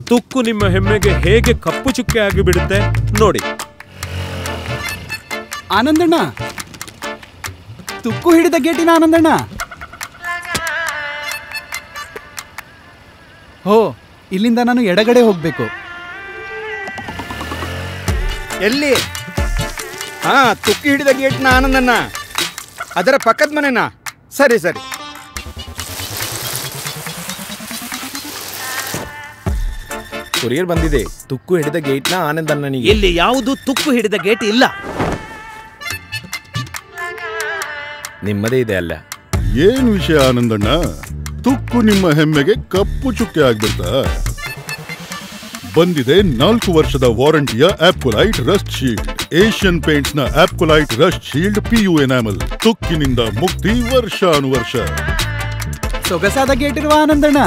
ತುಕ್ಕು ನಿಮ್ಮ ಹೆಮ್ಮೆಗೆ ಹೇಗೆ ಕಪ್ಪು ಚುಕ್ಕೆ ಆಗಿಬಿಡುತ್ತೆ ನೋಡಿ. ಆನಂದಣ್ಣ, ತುಕ್ಕು ಹಿಡಿದ ಗೇಟಿನ ಆನಂದಣ್ಣ. ಹೋ, ಇಲ್ಲಿಂದ ನಾನು ಎಡಗಡೆ ಹೋಗ್ಬೇಕು. ಎಲ್ಲಿ? ಹಾ, ತುಕ್ಕು ಹಿಡಿದ ಗೇಟ್ನ ಆನಂದಣ್ಣ, ಅದರ ಪಕ್ಕದ ಮನೆನಾ? ಸರಿ ಸರಿ. ಕೊರಿಯರ್ ಬಂದಿದೆ. ತುಕ್ಕು ಹಿಡಿದ ಗೇಟ್ನ ಆನಂದಣ್ಣನಿಗೆ. ಇಲ್ಲಿ ಯಾವುದು ತುಕ್ಕು ಹಿಡಿದ ಗೇಟ್ ಇಲ್ಲ. ನಿಮ್ಮದೇ ಇದೆ ಅಲ್ಲ? ಏನ್ ವಿಷಯ ಆನಂದಣ್ಣ? ತುಕ್ಕು ನಿಮ್ಮ ಹೆಮ್ಮೆಗೆ ಕಪ್ಪು ಚುಕ್ಕೆ ಆಗ್ಬಿಡ್ತಾ? ಬಂದಿದೆ 4 ವರ್ಷದ ವಾರಂಟಿಯ ಆಪ್ಕೊಲೈಟ್ ರಸ್ಟ್ ಶೀಲ್ಡ್. ಏಷ್ಯನ್ ಪೇಂಟ್ಸ್ ನ ಆಪ್ಕೊಲೈಟ್ ರಸ್ಟ್ ಶೀಲ್ಡ್ PU ಎನಾಮಲ್. ತುಕ್ಕಿನಿಂದ ಮುಕ್ತಿ ವರ್ಷಾನುವರ್ಷ. ಸೊಗಸಾದ ಗೇಟ್ ಇರುವ ಆನಂದಣ್ಣ.